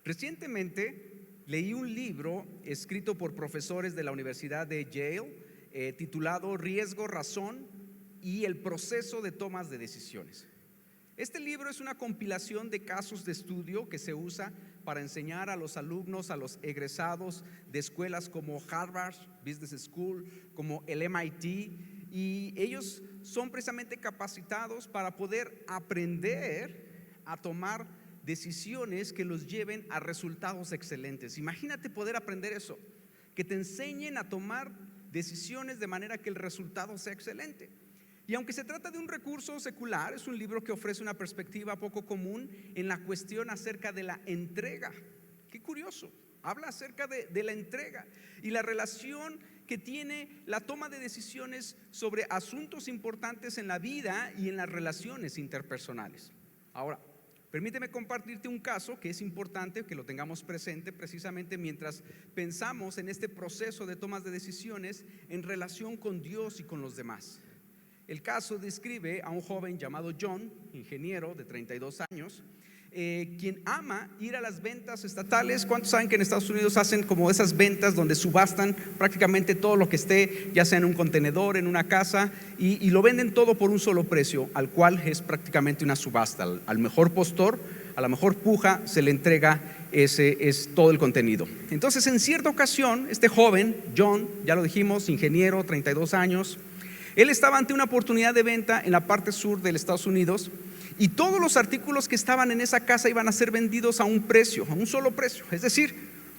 Recientemente leí un libro escrito por profesores de la Universidad de Yale, titulado Riesgo, Razón y el proceso de tomas de decisiones. Este libro es una compilación de casos de estudio que se usa para enseñar a los alumnos, a los egresados de escuelas como Harvard Business School, como el MIT, y ellos son precisamente capacitados para poder aprender a tomar decisiones que los lleven a resultados excelentes. Imagínate poder aprender eso, que te enseñen a tomar decisiones de manera que el resultado sea excelente. Y aunque se trata de un recurso secular, es un libro que ofrece una perspectiva poco común en la cuestión acerca de la entrega. Qué curioso, habla acerca de la entrega y la relación que tiene la toma de decisiones sobre asuntos importantes en la vida y en las relaciones interpersonales. Ahora, permíteme compartirte un caso que es importante que lo tengamos presente precisamente mientras pensamos en este proceso de tomas de decisiones en relación con Dios y con los demás. El caso describe a un joven llamado John, ingeniero de 32 años, quien ama ir a las ventas estatales. ¿Cuántos saben que en Estados Unidos hacen como esas ventas donde subastan prácticamente todo lo que esté, ya sea en un contenedor, en una casa, y lo venden todo por un solo precio, al cual es prácticamente una subasta? Al mejor postor, a la mejor puja, se le entrega es todo el contenido. Entonces, en cierta ocasión, este joven, John, ya lo dijimos, ingeniero, 32 años, él estaba ante una oportunidad de venta en la parte sur de los Estados Unidos, y todos los artículos que estaban en esa casa iban a ser vendidos a un precio, a un solo precio. Es decir,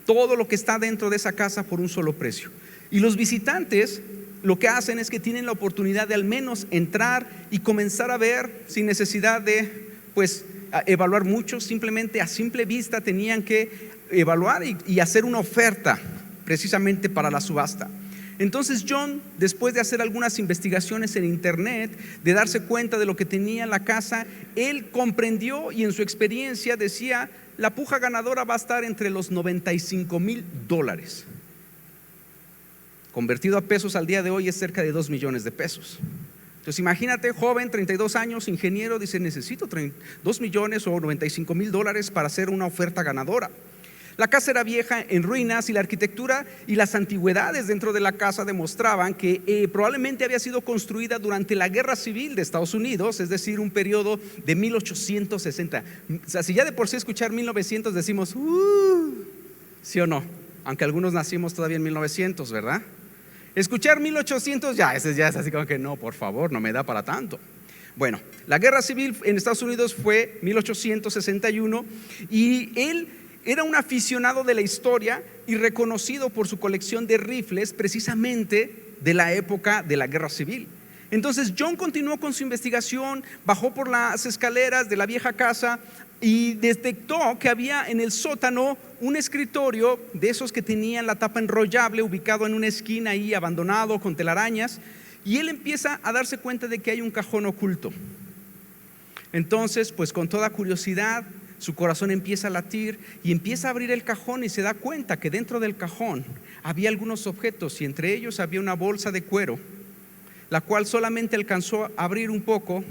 todo lo que está dentro de esa casa por un solo precio. Y los visitantes lo que hacen es que tienen la oportunidad de al menos entrar y comenzar a ver, sin necesidad de evaluar mucho. Simplemente a simple vista tenían que evaluar y hacer una oferta precisamente para la subasta. Entonces John, después de hacer algunas investigaciones en internet, de darse cuenta de lo que tenía en la casa, él comprendió y en su experiencia decía: la puja ganadora va a estar entre los $95,000. Convertido a pesos al día de hoy es cerca de 2 millones de pesos. Entonces imagínate, joven, 32 años, ingeniero, dice: necesito 2 millones o $95,000 para hacer una oferta ganadora. La casa era vieja, en ruinas, y la arquitectura y las antigüedades dentro de la casa demostraban que probablemente había sido construida durante la Guerra Civil de Estados Unidos, es decir, un periodo de 1860. O sea, si ya de por sí escuchar 1900 decimos ¿sí o no? Aunque algunos nacimos todavía en 1900, ¿verdad? Escuchar 1800 ya es así como que no, por favor, no me da para tanto. Bueno, la Guerra Civil en Estados Unidos fue 1861, y él era un aficionado de la historia y reconocido por su colección de rifles precisamente de la época de la Guerra Civil. Entonces John continuó con su investigación, bajó por las escaleras de la vieja casa y detectó que había en el sótano un escritorio de esos que tenían la tapa enrollable, ubicado en una esquina ahí abandonado con telarañas, y él empieza a darse cuenta de que hay un cajón oculto. Entonces, pues con toda curiosidad, su corazón empieza a latir y empieza a abrir el cajón, y se da cuenta que dentro del cajón había algunos objetos, y entre ellos había una bolsa de cuero, la cual solamente alcanzó a abrir un poco,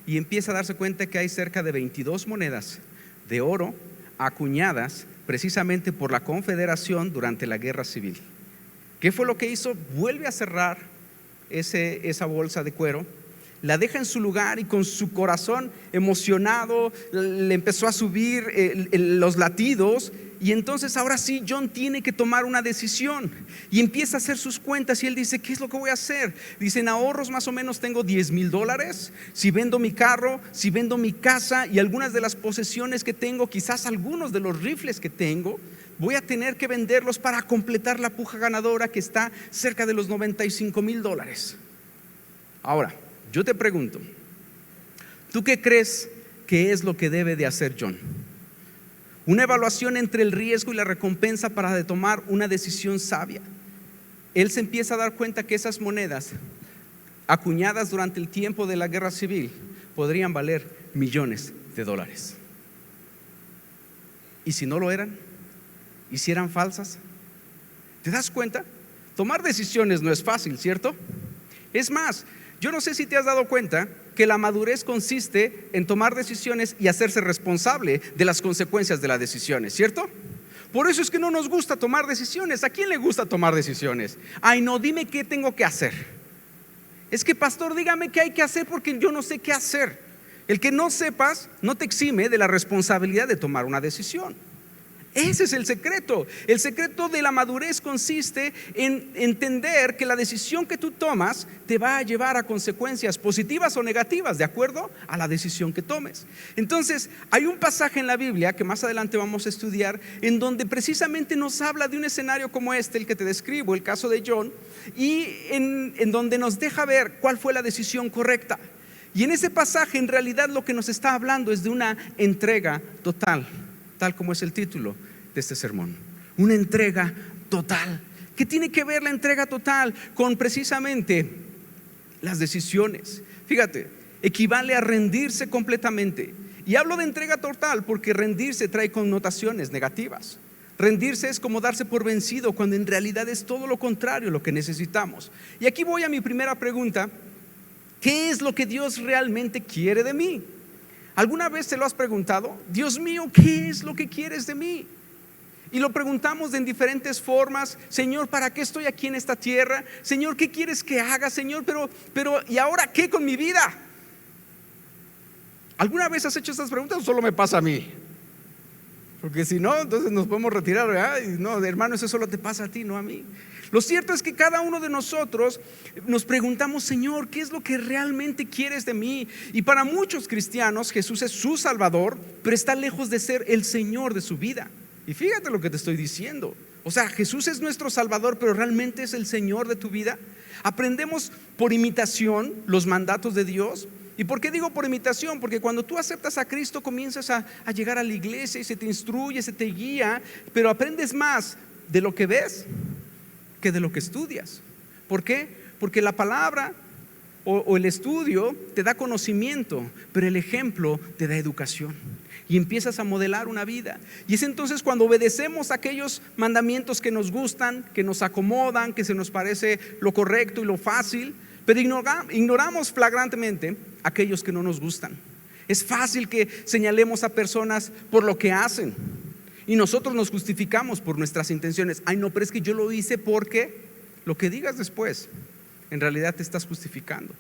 y empieza a darse cuenta que hay cerca de 22 monedas de oro acuñadas precisamente por la Confederación durante la Guerra Civil. ¿Qué fue lo que hizo? Vuelve a cerrar esa bolsa de cuero, la deja en su lugar, y con su corazón emocionado le empezó a subir los latidos. Y entonces ahora sí John tiene que tomar una decisión y empieza a hacer sus cuentas, y él dice: ¿qué es lo que voy a hacer? Dice: en ahorros más o menos tengo $10,000. Si vendo mi carro, si vendo mi casa y algunas de las posesiones que tengo, quizás algunos de los rifles que tengo, voy a tener que venderlos para completar la puja ganadora, que está cerca de los $95,000. Ahora, yo te pregunto, ¿tú qué crees que es lo que debe de hacer John? Una evaluación entre el riesgo y la recompensa para tomar una decisión sabia. Él se empieza a dar cuenta que esas monedas acuñadas durante el tiempo de la Guerra Civil podrían valer millones de dólares. ¿Y si no lo eran? ¿Y si eran falsas? ¿Te das cuenta? Tomar decisiones no es fácil, ¿cierto? Es más, yo no sé si te has dado cuenta que la madurez consiste en tomar decisiones y hacerse responsable de las consecuencias de las decisiones, ¿cierto? Por eso es que no nos gusta tomar decisiones. ¿A quién le gusta tomar decisiones? Ay, no, dime qué tengo que hacer. Es que, pastor, dígame qué hay que hacer porque yo no sé qué hacer. El que no sepas no te exime de la responsabilidad de tomar una decisión. Ese es el secreto. El secreto de la madurez consiste en entender que la decisión que tú tomas te va a llevar a consecuencias positivas o negativas, de acuerdo a la decisión que tomes. Entonces, hay un pasaje en la Biblia que más adelante vamos a estudiar, en donde precisamente nos habla de un escenario como este, el que te describo, el caso de John, y en donde nos deja ver cuál fue la decisión correcta. Y en ese pasaje, en realidad, lo que nos está hablando es de una entrega total, tal como es el título de este sermón. Una entrega total. ¿Qué tiene que ver la entrega total con precisamente las decisiones? Fíjate, equivale a rendirse completamente. Y hablo de entrega total porque rendirse trae connotaciones negativas. Rendirse es como darse por vencido, cuando en realidad es todo lo contrario lo que necesitamos. Y aquí voy a mi primera pregunta. ¿Qué es lo que Dios realmente quiere de mí? ¿Alguna vez te lo has preguntado? Dios mío, ¿qué es lo que quieres de mí? Y lo preguntamos en diferentes formas. Señor, ¿para qué estoy aquí en esta tierra? Señor, ¿qué quieres que haga? Señor, pero ¿y ahora qué con mi vida? ¿Alguna vez has hecho estas preguntas o solo me pasa a mí? Porque si no, entonces nos podemos retirar, ¿verdad? Y no, hermano, eso solo te pasa a ti, no a mí. Lo cierto es que cada uno de nosotros nos preguntamos: Señor, ¿qué es lo que realmente quieres de mí? Y para muchos cristianos Jesús es su Salvador, pero está lejos de ser el Señor de su vida. Y fíjate lo que te estoy diciendo. O sea, Jesús es nuestro Salvador, pero ¿realmente es el Señor de tu vida? Aprendemos por imitación los mandatos de Dios. ¿Y por qué digo por imitación? Porque cuando tú aceptas a Cristo comienzas a llegar a la iglesia y se te instruye, se te guía, pero aprendes más de lo que ves que de lo que estudias. ¿Por qué? Porque la palabra o el estudio te da conocimiento, pero el ejemplo te da educación. Y empiezas a modelar una vida. Y es entonces cuando obedecemos aquellos mandamientos que nos gustan, que nos acomodan, que se nos parece lo correcto y lo fácil, pero ignoramos flagrantemente aquellos que no nos gustan. Es fácil que señalemos a personas por lo que hacen y nosotros nos justificamos por nuestras intenciones. Ay, no, pero es que yo lo hice porque lo que digas después, en realidad te estás justificando.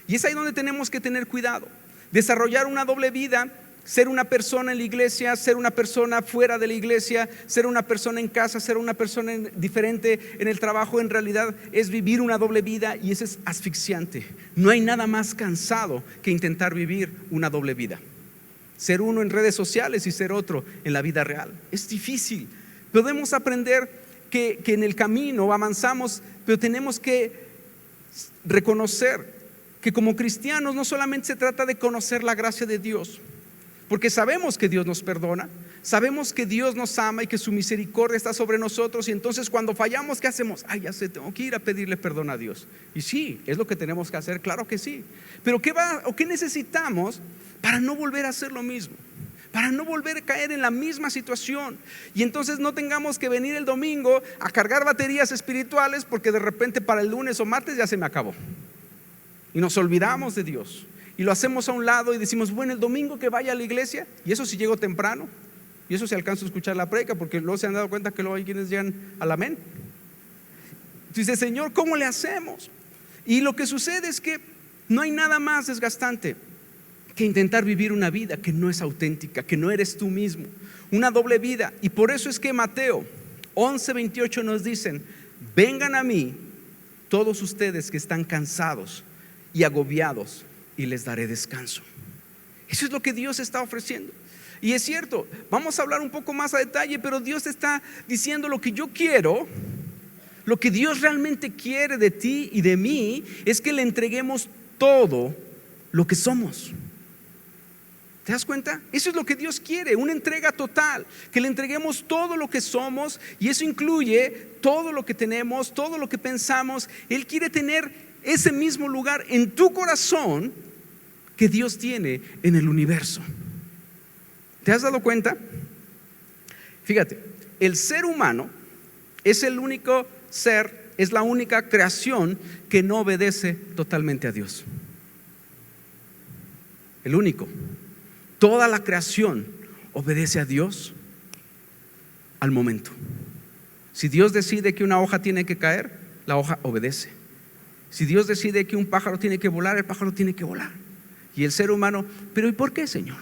Y es ahí donde tenemos que tener cuidado. Desarrollar una doble vida, ser una persona en la iglesia, ser una persona fuera de la iglesia, ser una persona en casa, ser una persona diferente en el trabajo, en realidad es vivir una doble vida, y eso es asfixiante. No hay nada más cansado que intentar vivir una doble vida. Ser uno en redes sociales y ser otro en la vida real. Es difícil. Podemos aprender que en el camino avanzamos, pero tenemos que reconocer que como cristianos no solamente se trata de conocer la gracia de Dios, porque sabemos que Dios nos perdona, sabemos que Dios nos ama y que su misericordia está sobre nosotros, y entonces cuando fallamos, ¿qué hacemos? Ay, ya sé, tengo que ir a pedirle perdón a Dios. Y sí, es lo que tenemos que hacer, claro que sí. Pero ¿qué necesitamos para no volver a hacer lo mismo? Para no volver a caer en la misma situación. Y entonces no tengamos que venir el domingo a cargar baterías espirituales, porque de repente para el lunes o martes ya se me acabó. Y nos olvidamos de Dios. Y lo hacemos a un lado y decimos: bueno, el domingo que vaya a la iglesia, y eso si llego temprano, y eso si alcanzo a escuchar la predica, porque luego se han dado cuenta que luego hay quienes llegan al amén. Dice: Señor, ¿cómo le hacemos? Y lo que sucede es que no hay nada más desgastante que intentar vivir una vida que no es auténtica, que no eres tú mismo, una doble vida. Y por eso es que Mateo 11:28 nos dicen: vengan a mí todos ustedes que están cansados y agobiados, y les daré descanso. Eso es lo que Dios está ofreciendo. Y es cierto, vamos a hablar un poco más a detalle, pero Dios te está diciendo: lo que yo quiero, lo que Dios realmente quiere de ti y de mí, es que le entreguemos todo lo que somos. ¿Te das cuenta? Eso es lo que Dios quiere, una entrega total, que le entreguemos todo lo que somos, y eso incluye todo lo que tenemos, todo lo que pensamos. Él quiere tener ese mismo lugar en tu corazón que Dios tiene en el universo. ¿Te has dado cuenta? Fíjate, el ser humano es el único ser, es la única creación que no obedece totalmente a Dios. el único. Toda la creación obedece a Dios al momento. Si Dios decide que una hoja tiene que caer, la hoja obedece. Si Dios decide que un pájaro tiene que volar, el pájaro tiene que volar. Y el ser humano, pero ¿y por qué, Señor?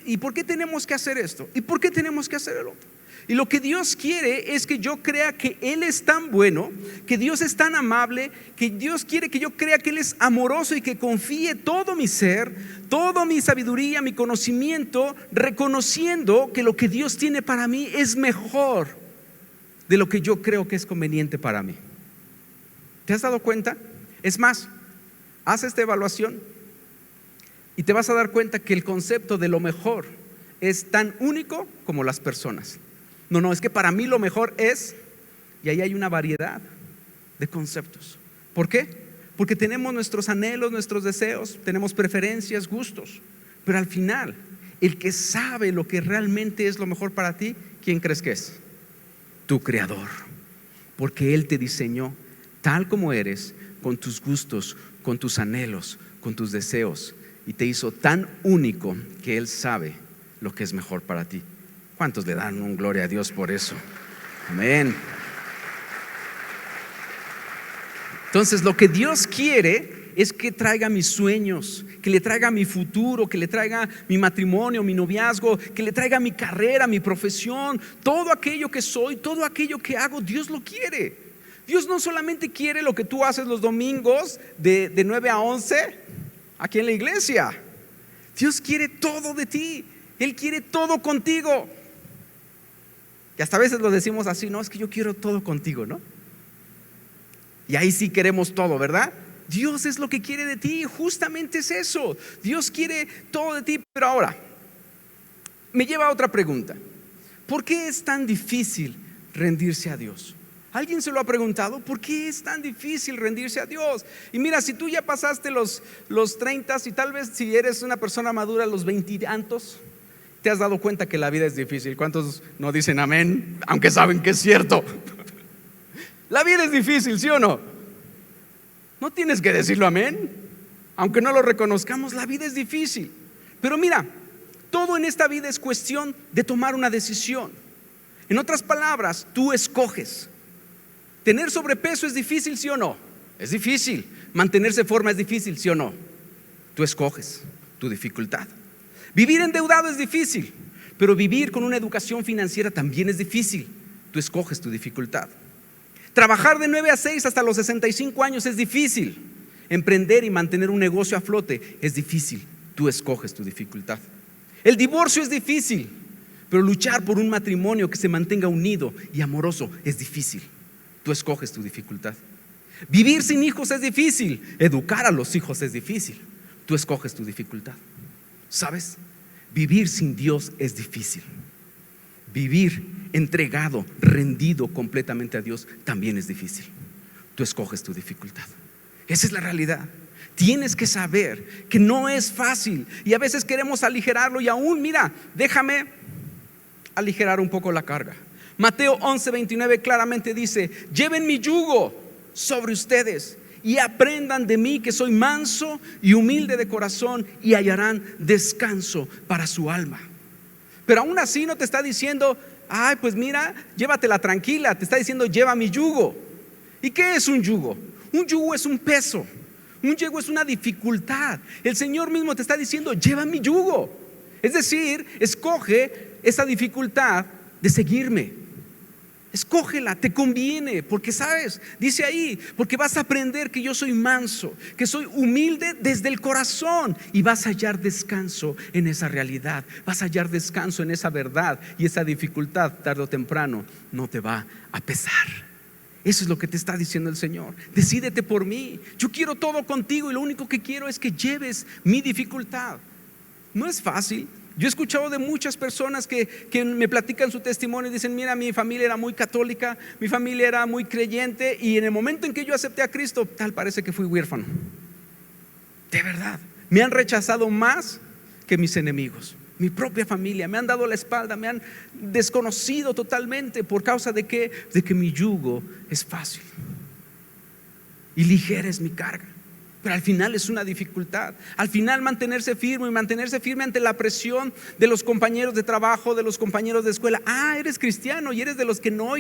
¿Y por qué tenemos que hacer esto? ¿Y por qué tenemos que hacer el otro? Y lo que Dios quiere es que yo crea que Él es tan bueno, que Dios es tan amable, que Dios quiere que yo crea que Él es amoroso y que confíe todo mi ser, toda mi sabiduría, mi conocimiento, reconociendo que lo que Dios tiene para mí es mejor de lo que yo creo que es conveniente para mí. ¿Te has dado cuenta? Es más, haz esta evaluación y te vas a dar cuenta que el concepto de lo mejor es tan único como las personas. No, es que para mí lo mejor es, y ahí hay una variedad de conceptos. ¿Por qué? Porque tenemos nuestros anhelos, nuestros deseos, tenemos preferencias, gustos, pero al final, el que sabe lo que realmente es lo mejor para ti, ¿quién crees que es? Tu Creador, porque Él te diseñó tal como eres, con tus gustos, con tus anhelos, con tus deseos, y te hizo tan único que Él sabe lo que es mejor para ti. ¿Cuántos le dan un gloria a Dios por eso? Amén. Entonces lo que Dios quiere es que traiga mis sueños, que le traiga mi futuro, que le traiga mi matrimonio, mi noviazgo, que le traiga mi carrera, mi profesión, todo aquello que soy, todo aquello que hago. Dios lo quiere. Dios no solamente quiere lo que tú haces los domingos de 9 a 11 aquí en la iglesia. Dios quiere todo de ti. Él quiere todo contigo. Y hasta a veces lo decimos así, no, es que yo quiero todo contigo, ¿no? Y ahí sí queremos todo, ¿verdad? Dios es lo que quiere de ti, justamente es eso. Dios quiere todo de ti. Pero ahora, me lleva a otra pregunta. ¿Por qué es tan difícil rendirse a Dios? ¿Alguien se lo ha preguntado? ¿Por qué es tan difícil rendirse a Dios? Y mira, si tú ya pasaste los 30 y tal vez si eres una persona madura los 20 y tantos, te has dado cuenta que la vida es difícil. ¿Cuántos no dicen amén? Aunque saben que es cierto. La vida es difícil, ¿sí o no? No tienes que decirlo amén. Aunque no lo reconozcamos, la vida es difícil. Pero mira, todo en esta vida es cuestión de tomar una decisión. En otras palabras, tú escoges. Tener sobrepeso es difícil, ¿sí o no? Es difícil. Mantenerse en forma es difícil, ¿sí o no? Tú escoges tu dificultad. Vivir endeudado es difícil, pero vivir con una educación financiera también es difícil. Tú escoges tu dificultad. Trabajar de 9 a 6 hasta los 65 años es difícil. Emprender y mantener un negocio a flote es difícil. Tú escoges tu dificultad. El divorcio es difícil, pero luchar por un matrimonio que se mantenga unido y amoroso es difícil. Tú escoges tu dificultad. Vivir sin hijos es difícil. Educar a los hijos es difícil. Tú escoges tu dificultad. ¿Sabes? Vivir sin Dios es difícil. Vivir entregado, rendido completamente a Dios también es difícil. Tú escoges tu dificultad. Esa es la realidad. Tienes que saber que no es fácil y a veces queremos aligerarlo y aún, mira, déjame aligerar un poco la carga. Mateo 11:29 claramente dice: lleven mi yugo sobre ustedes y aprendan de mí, que soy manso y humilde de corazón, y hallarán descanso para su alma. Pero aún así no te está diciendo: ay, pues mira, llévatela tranquila. Te está diciendo: lleva mi yugo. ¿Y qué es un yugo? Un yugo es un peso. Un yugo es una dificultad. El Señor mismo te está diciendo: lleva mi yugo. Es decir, escoge esa dificultad de seguirme. Escógela, te conviene, porque sabes, dice ahí, porque vas a aprender que yo soy manso, que soy humilde desde el corazón, y vas a hallar descanso en esa realidad, vas a hallar descanso en esa verdad, y esa dificultad tarde o temprano no te va a pesar. Eso es lo que te está diciendo el Señor. Decídete por mí, yo quiero todo contigo y lo único que quiero es que lleves mi dificultad. No es fácil. Yo he escuchado de muchas personas que me platican su testimonio y dicen: mira, mi familia era muy católica, mi familia era muy creyente, y en el momento en que yo acepté a Cristo, tal parece que fui huérfano. De verdad, me han rechazado más que mis enemigos. Mi propia familia me han dado la espalda, me han desconocido totalmente. ¿Por causa de qué? De que mi yugo es fácil y ligera es mi carga. Pero al final es una dificultad. Al final mantenerse firme y mantenerse firme ante la presión de los compañeros de trabajo, de los compañeros de escuela. Eres cristiano y eres de los que no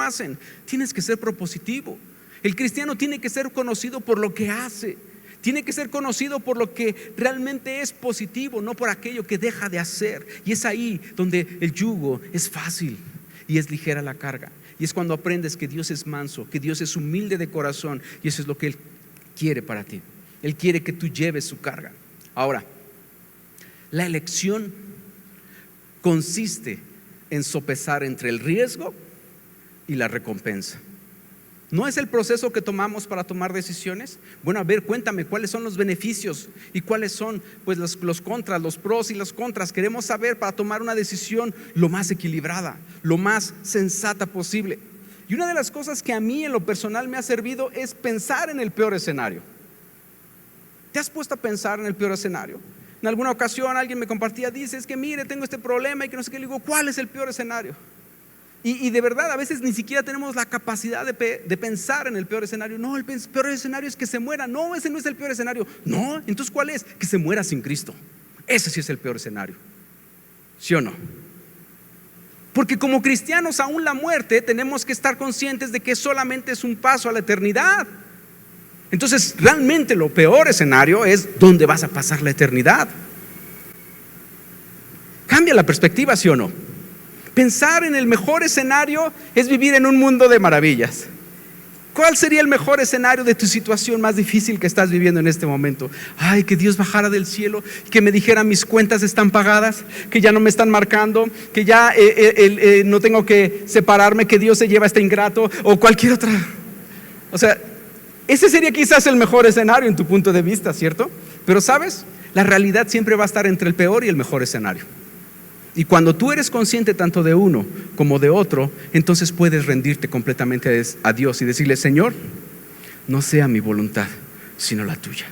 hacen. Tienes que ser propositivo. El cristiano tiene que ser conocido por lo que hace. Tiene que ser conocido por lo que realmente es positivo, no por aquello que deja de hacer. Y es ahí donde el yugo es fácil y es ligera la carga. Y es cuando aprendes que Dios es manso, que Dios es humilde de corazón, y eso es lo que Él quiere para ti. Él quiere que tú lleves su carga. Ahora, la elección consiste en sopesar entre el riesgo y la recompensa. ¿No es el proceso que tomamos para tomar decisiones? Bueno, a ver, cuéntame cuáles son los beneficios y cuáles son pues los contras, los pros y los contras. Queremos saber para tomar una decisión lo más equilibrada, lo más sensata posible. Y una de las cosas que a mí en lo personal me ha servido es pensar en el peor escenario. ¿Te has puesto a pensar en el peor escenario? En alguna ocasión alguien me compartía, dice, es que mire, tengo este problema y que no sé qué. Le digo, ¿cuál es el peor escenario? Y de verdad a veces ni siquiera tenemos la capacidad de pensar en el peor escenario. No, el peor escenario es que se muera. No, ese no es el peor escenario. No, entonces ¿cuál es? Que se muera sin Cristo. Ese sí es el peor escenario. ¿Sí o no? Porque como cristianos, aún la muerte, tenemos que estar conscientes de que solamente es un paso a la eternidad. Entonces realmente lo peor escenario es dónde vas a pasar la eternidad. Cambia la perspectiva, ¿sí o no? Pensar en el mejor escenario es vivir en un mundo de maravillas. ¿Cuál sería el mejor escenario de tu situación más difícil que estás viviendo en este momento? Ay, que Dios bajara del cielo, que me dijera mis cuentas están pagadas, que ya no me están marcando, que ya no tengo que separarme, que Dios se lleva a este ingrato o cualquier otra. O sea, ese sería quizás el mejor escenario en tu punto de vista, ¿cierto? Pero ¿sabes? La realidad siempre va a estar entre el peor y el mejor escenario. Y cuando tú eres consciente tanto de uno como de otro, entonces puedes rendirte completamente a Dios y decirle, Señor, no sea mi voluntad, sino la tuya.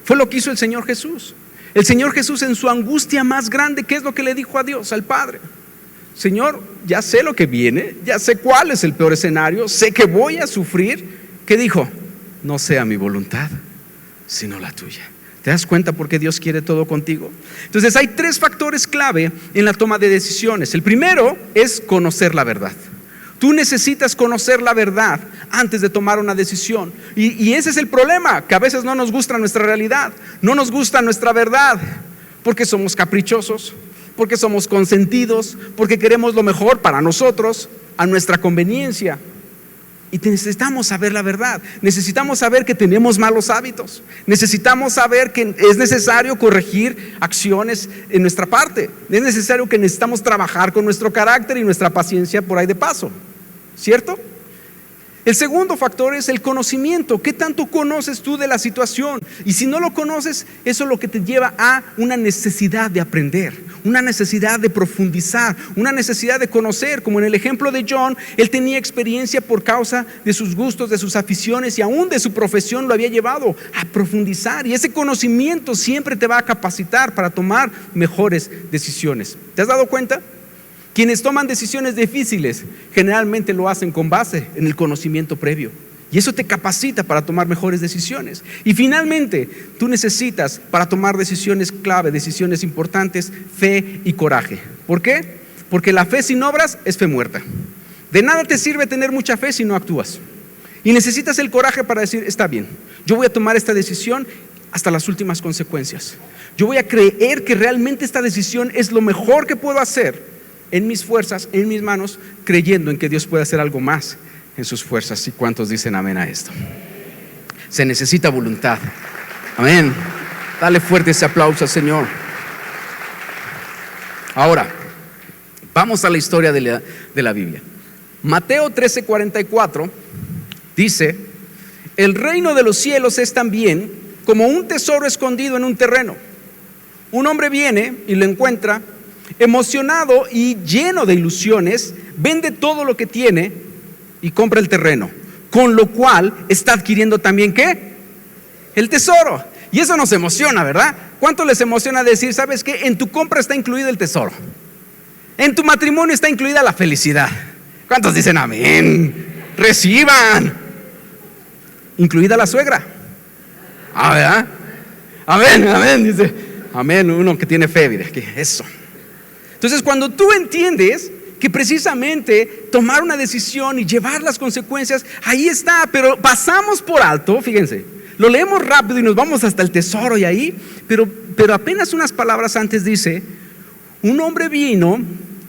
Fue lo que hizo el Señor Jesús. El Señor Jesús en su angustia más grande, ¿qué es lo que le dijo a Dios, al Padre? Señor, ya sé lo que viene, ya sé cuál es el peor escenario, sé que voy a sufrir. ¿Qué dijo? No sea mi voluntad, sino la tuya. ¿Te das cuenta por qué Dios quiere todo contigo? Entonces hay 3 factores clave en la toma de decisiones. El primero es conocer la verdad. Tú necesitas conocer la verdad antes de tomar una decisión. Y ese es el problema, que a veces no nos gusta nuestra realidad, no nos gusta nuestra verdad, porque somos caprichosos, porque somos consentidos, porque queremos lo mejor para nosotros, a nuestra conveniencia. Y necesitamos saber la verdad. Necesitamos saber que tenemos malos hábitos. Necesitamos saber que es necesario corregir acciones en nuestra parte. Es necesario que necesitamos trabajar con nuestro carácter y nuestra paciencia por ahí de paso, ¿cierto? El segundo factor es el conocimiento. ¿Qué tanto conoces tú de la situación? Y si no lo conoces, eso es lo que te lleva a una necesidad de aprender, una necesidad de profundizar, una necesidad de conocer. Como en el ejemplo de John, él tenía experiencia por causa de sus gustos, de sus aficiones y aún de su profesión lo había llevado a profundizar. Y ese conocimiento siempre te va a capacitar para tomar mejores decisiones. ¿Te has dado cuenta? Quienes toman decisiones difíciles generalmente lo hacen con base en el conocimiento previo. Y eso te capacita para tomar mejores decisiones. Y finalmente, tú necesitas para tomar decisiones clave, decisiones importantes, fe y coraje. ¿Por qué? Porque la fe sin obras es fe muerta. De nada te sirve tener mucha fe si no actúas. Y necesitas el coraje para decir, está bien, yo voy a tomar esta decisión hasta las últimas consecuencias. Yo voy a creer que realmente esta decisión es lo mejor que puedo hacer en mis fuerzas, en mis manos, creyendo en que Dios puede hacer algo más en sus fuerzas. ¿Y cuántos dicen amén a esto? Se necesita voluntad. Amén. Dale fuerte ese aplauso al Señor. Ahora, vamos a la historia de la Biblia. Mateo 13:44 dice: el reino de los cielos es también como un tesoro escondido en un terreno. Un hombre viene y lo encuentra, emocionado y lleno de ilusiones, vende todo lo que tiene y compra el terreno, con lo cual está adquiriendo también ¿qué? El tesoro. Y eso nos emociona, ¿verdad? ¿Cuánto les emociona decir, sabes qué? En tu compra está incluido el tesoro, en tu matrimonio está incluida la felicidad? ¿Cuántos dicen amén? Reciban. Incluida la suegra, ¿Verdad? Amén, amén, dice. Amén, uno que tiene fe, mire, eso. Entonces, cuando tú entiendes que precisamente tomar una decisión y llevar las consecuencias, ahí está, pero pasamos por alto, fíjense, lo leemos rápido y nos vamos hasta el tesoro y ahí, pero apenas unas palabras antes dice, un hombre vino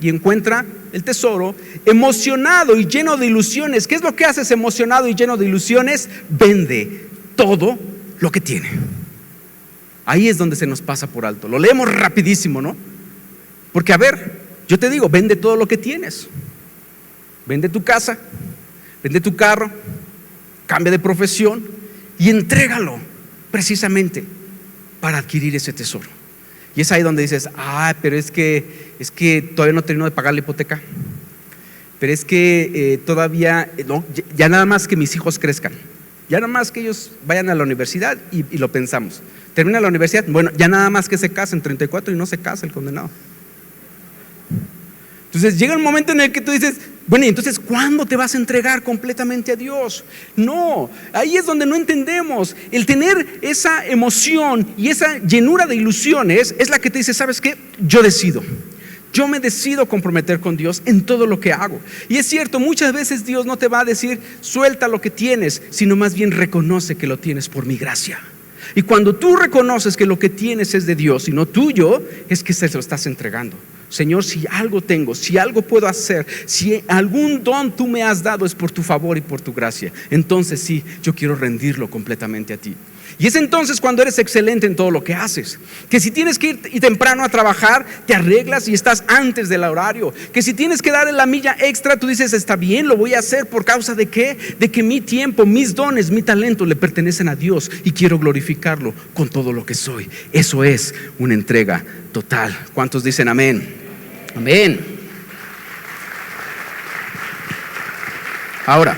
y encuentra el tesoro emocionado y lleno de ilusiones. ¿Qué es lo que haces emocionado y lleno de ilusiones? Vende todo lo que tiene. Ahí es donde se nos pasa por alto. Lo leemos rapidísimo, ¿no? Porque a ver, yo te digo, vende todo lo que tienes. Vende tu casa, vende tu carro, cambia de profesión y entrégalo precisamente para adquirir ese tesoro. Y es ahí donde dices, pero es que todavía no termino de pagar la hipoteca. Pero es que todavía, no, ya nada más que mis hijos crezcan. Ya nada más que ellos vayan a la universidad y lo pensamos. Termina la universidad, bueno, ya nada más que se casen, 34 y no se casa el condenado. Entonces llega un momento en el que tú dices, bueno, ¿y entonces cuándo te vas a entregar completamente a Dios? No, ahí es donde no entendemos. El tener esa emoción y esa llenura de ilusiones es la que te dice, ¿sabes qué? Yo me decido comprometer con Dios en todo lo que hago. Y es cierto, muchas veces Dios no te va a decir, suelta lo que tienes, sino más bien reconoce que lo tienes por mi gracia. Y cuando tú reconoces que lo que tienes es de Dios y no tuyo, es que se lo estás entregando. Señor, si algo tengo, si algo puedo hacer, si algún don tú me has dado es por tu favor y por tu gracia, entonces sí, yo quiero rendirlo completamente a ti. Y es entonces cuando eres excelente en todo lo que haces. Que si tienes que ir temprano a trabajar, te arreglas y estás antes del horario. Que si tienes que dar la milla extra, tú dices, está bien, lo voy a hacer. ¿Por causa de qué? De que mi tiempo, mis dones, mi talento le pertenecen a Dios y quiero glorificarlo con todo lo que soy. Eso es una entrega total. ¿Cuántos dicen amén? Amén. Ahora,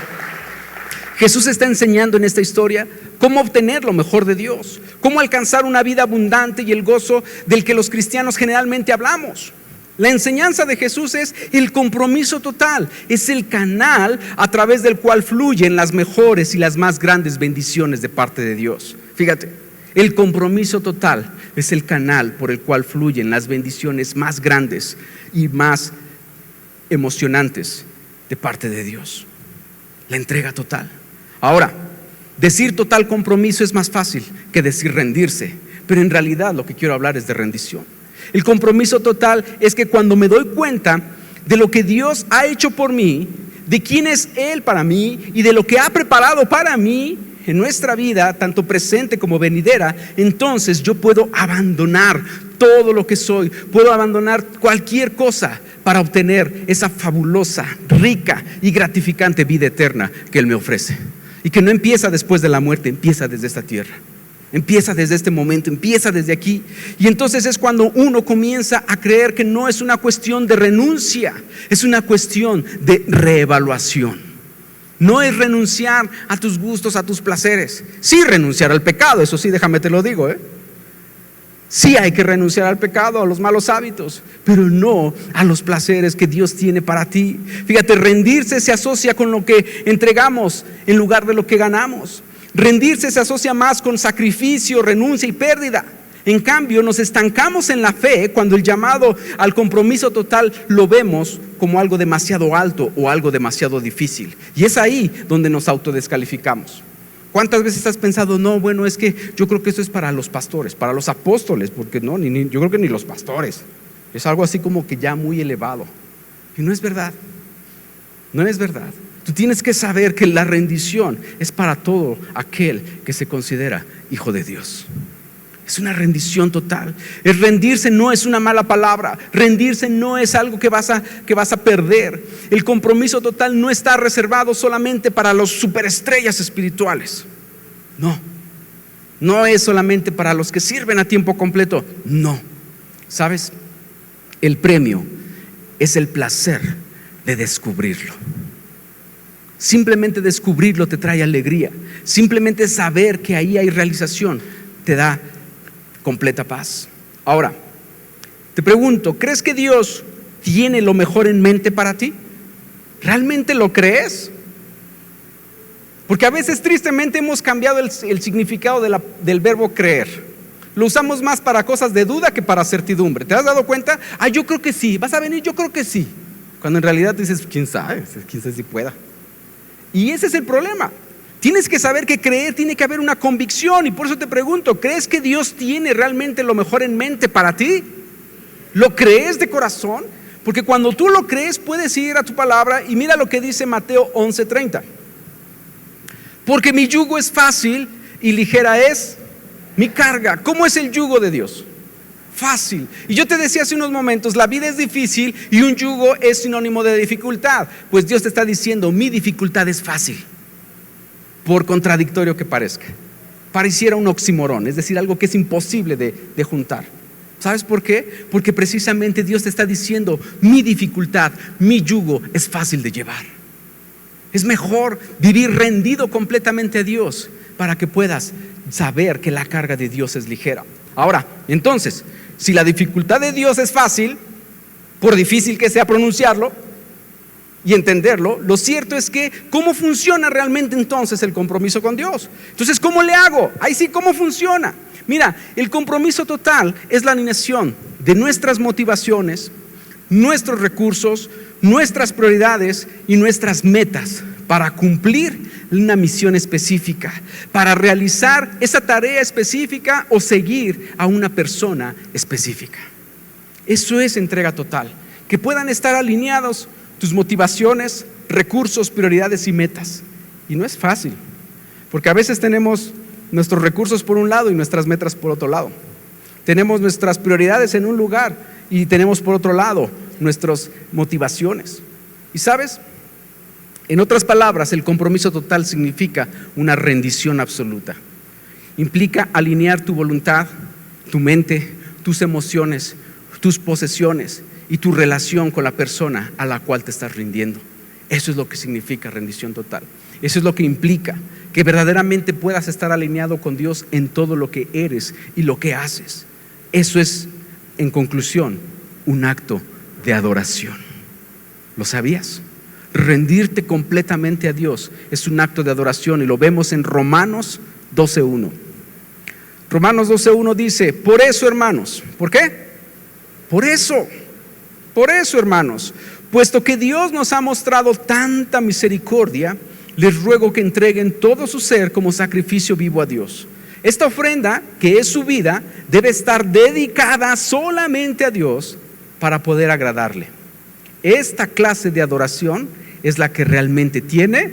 Jesús está enseñando en esta historia cómo obtener lo mejor de Dios, cómo alcanzar una vida abundante y el gozo del que los cristianos generalmente hablamos. La enseñanza de Jesús es el compromiso total, es el canal a través del cual fluyen las mejores y las más grandes bendiciones de parte de Dios. Fíjate, el compromiso total es el canal por el cual fluyen las bendiciones más grandes y más emocionantes de parte de Dios. La entrega total. Ahora, decir total compromiso es más fácil que decir rendirse, pero en realidad lo que quiero hablar es de rendición. El compromiso total es que cuando me doy cuenta de lo que Dios ha hecho por mí, de quién es Él para mí y de lo que ha preparado para mí en nuestra vida, tanto presente como venidera, entonces yo puedo abandonar todo lo que soy, puedo abandonar cualquier cosa para obtener esa fabulosa, rica y gratificante vida eterna que Él me ofrece. Y que no empieza después de la muerte, empieza desde esta tierra. Empieza desde este momento, empieza desde aquí. Y entonces es cuando uno comienza a creer que no es una cuestión de renuncia, es una cuestión de reevaluación. No es renunciar a tus gustos, a tus placeres. Sí renunciar al pecado, eso sí, déjame te lo digo, Sí hay que renunciar al pecado, a los malos hábitos, pero no a los placeres que Dios tiene para ti. Fíjate, rendirse se asocia con lo que entregamos en lugar de lo que ganamos. Rendirse se asocia más con sacrificio, renuncia y pérdida. En cambio, nos estancamos en la fe cuando el llamado al compromiso total lo vemos como algo demasiado alto o algo demasiado difícil. Y es ahí donde nos autodescalificamos. ¿Cuántas veces has pensado, no, bueno, es que yo creo que esto es para los pastores, para los apóstoles? Porque no, yo creo que ni los pastores. Es algo así como que ya muy elevado. Y no es verdad. No es verdad. Tú tienes que saber que la rendición es para todo aquel que se considera hijo de Dios. Es una rendición total. El rendirse no es una mala palabra. Rendirse no es algo que vas a perder. El compromiso total no está reservado solamente para los superestrellas espirituales. No es solamente para los que sirven a tiempo completo. No. ¿Sabes? El premio es el placer de descubrirlo. Simplemente descubrirlo te trae alegría. Simplemente saber que ahí hay realización te da completa paz. Ahora, te pregunto, ¿crees que Dios tiene lo mejor en mente para ti? ¿Realmente lo crees? Porque a veces tristemente hemos cambiado el significado del verbo creer. Lo usamos más para cosas de duda que para certidumbre. ¿Te has dado cuenta? Yo creo que sí. ¿Vas a venir? Yo creo que sí. Cuando en realidad dices, quién sabe si pueda. Y ese es el problema. Tienes que saber que creer tiene que haber una convicción. Y por eso te pregunto, ¿crees que Dios tiene realmente lo mejor en mente para ti? ¿Lo crees de corazón? Porque cuando tú lo crees, puedes ir a tu palabra y mira lo que dice Mateo 11:30. Porque mi yugo es fácil y ligera es mi carga. ¿Cómo es el yugo de Dios? Fácil. Y yo te decía hace unos momentos, la vida es difícil y un yugo es sinónimo de dificultad. Pues Dios te está diciendo, mi dificultad es fácil. Por contradictorio que parezca. Pareciera un oxímoron, es decir, algo que es imposible de juntar. ¿Sabes por qué? Porque precisamente Dios te está diciendo, mi dificultad, mi yugo es fácil de llevar. Es mejor vivir rendido completamente a Dios para que puedas saber que la carga de Dios es ligera. Ahora, entonces, si la dificultad de Dios es fácil, por difícil que sea pronunciarlo y entenderlo, lo cierto es que ¿cómo funciona realmente entonces el compromiso con Dios? Entonces, ¿cómo le hago? Ahí sí, ¿cómo funciona? Mira, el compromiso total es la alineación de nuestras motivaciones, nuestros recursos, nuestras prioridades y nuestras metas para cumplir una misión específica, para realizar esa tarea específica o seguir a una persona específica. Eso es entrega total, que puedan estar alineados tus motivaciones, recursos, prioridades y metas. Y no es fácil, porque a veces tenemos nuestros recursos por un lado y nuestras metas por otro lado. Tenemos nuestras prioridades en un lugar y tenemos por otro lado nuestras motivaciones. ¿Y sabes? En otras palabras, el compromiso total significa una rendición absoluta. Implica alinear tu voluntad, tu mente, tus emociones, tus posesiones y tu relación con la persona a la cual te estás rindiendo. Eso es lo que significa rendición total. Eso es lo que implica que verdaderamente puedas estar alineado con Dios en todo lo que eres y lo que haces. Eso es, en conclusión, un acto de adoración. ¿Lo sabías? Rendirte completamente a Dios es un acto de adoración y lo vemos en Romanos 12:1. Romanos 12:1 dice, por eso hermanos, ¿por qué? Por eso hermanos, puesto que Dios nos ha mostrado tanta misericordia, les ruego que entreguen todo su ser como sacrificio vivo a Dios. Esta ofrenda, que es su vida, debe estar dedicada solamente a Dios para poder agradarle. Esta clase de adoración es la que realmente tiene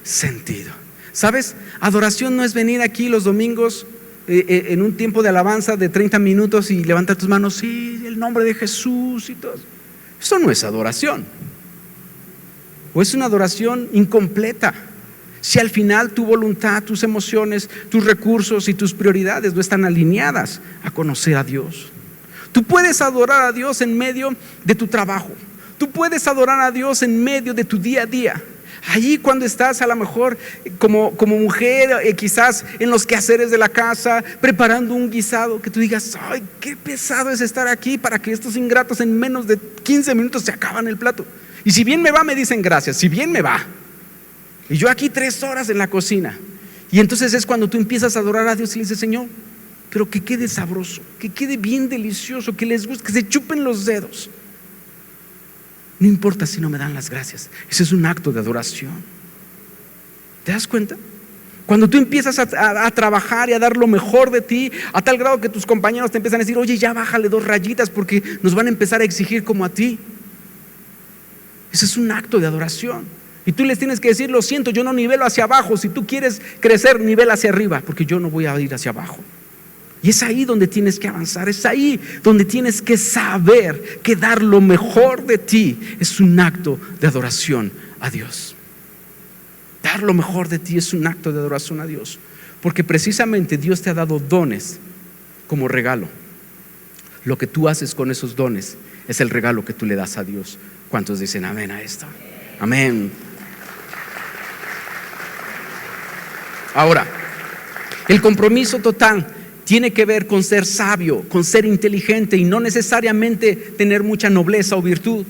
sentido. ¿Sabes? Adoración no es venir aquí los domingos en un tiempo de alabanza de 30 minutos y levantar tus manos, sí, el nombre de Jesús y todo. Eso no es adoración. O es una adoración incompleta si al final tu voluntad, tus emociones, tus recursos y tus prioridades no están alineadas a conocer a Dios. Tú puedes adorar a Dios en medio de tu trabajo. Tú puedes adorar a Dios en medio de tu día a día. Allí cuando estás a lo mejor como mujer, quizás en los quehaceres de la casa, preparando un guisado, que tú digas, ay, qué pesado es estar aquí para que estos ingratos en menos de 15 minutos se acaban el plato. Y si bien me va, me dicen gracias, si bien me va. Y yo aquí 3 horas en la cocina. Y entonces es cuando tú empiezas a adorar a Dios y le dices, Señor, pero que quede sabroso, que quede bien delicioso, que les guste, que se chupen los dedos. No importa si no me dan las gracias. Ese es un acto de adoración. ¿Te das cuenta? Cuando tú empiezas a trabajar y a dar lo mejor de ti, a tal grado que tus compañeros te empiezan a decir, oye, ya bájale 2 rayitas porque nos van a empezar a exigir como a ti. Ese es un acto de adoración. Y tú les tienes que decir, lo siento, yo no nivelo hacia abajo. Si tú quieres crecer, nivela hacia arriba, porque yo no voy a ir hacia abajo. Y es ahí donde tienes que avanzar, es ahí donde tienes que saber que dar lo mejor de ti es un acto de adoración a Dios. Dar lo mejor de ti es un acto de adoración a Dios, porque precisamente Dios te ha dado dones como regalo. Lo que tú haces con esos dones es el regalo que tú le das a Dios. ¿Cuántos dicen amén a esto? Amén. Ahora, el compromiso total tiene que ver con ser sabio, con ser inteligente y no necesariamente tener mucha nobleza o virtud.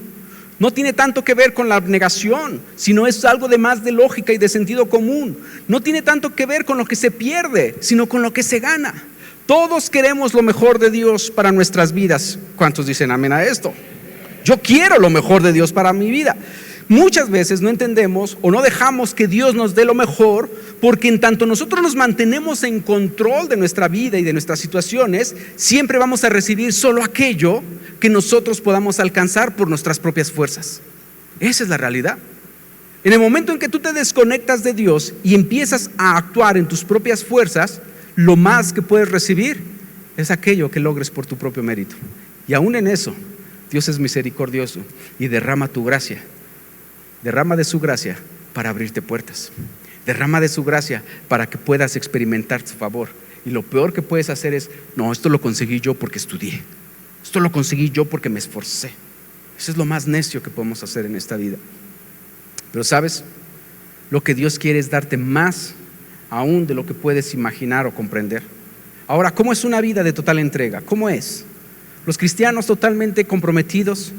No tiene tanto que ver con la abnegación, sino es algo de más de lógica y de sentido común. No tiene tanto que ver con lo que se pierde, sino con lo que se gana. Todos queremos lo mejor de Dios para nuestras vidas. ¿Cuántos dicen amén a esto? Yo quiero lo mejor de Dios para mi vida. Muchas veces no entendemos o no dejamos que Dios nos dé lo mejor, porque en tanto nosotros nos mantenemos en control de nuestra vida y de nuestras situaciones, siempre vamos a recibir solo aquello que nosotros podamos alcanzar por nuestras propias fuerzas. Esa es la realidad. En el momento en que tú te desconectas de Dios y empiezas a actuar en tus propias fuerzas, lo más que puedes recibir es aquello que logres por tu propio mérito. Y aún en eso, Dios es misericordioso y derrama tu gracia. Derrama de su gracia para abrirte puertas. Derrama de su gracia para que puedas experimentar su favor. Y lo peor que puedes hacer es: no, esto lo conseguí yo porque estudié. Esto lo conseguí yo porque me esforcé. Eso es lo más necio que podemos hacer en esta vida. Pero ¿sabes? Lo que Dios quiere es darte más aún de lo que puedes imaginar o comprender. Ahora, ¿cómo es una vida de total entrega? ¿Cómo es? Los cristianos totalmente comprometidos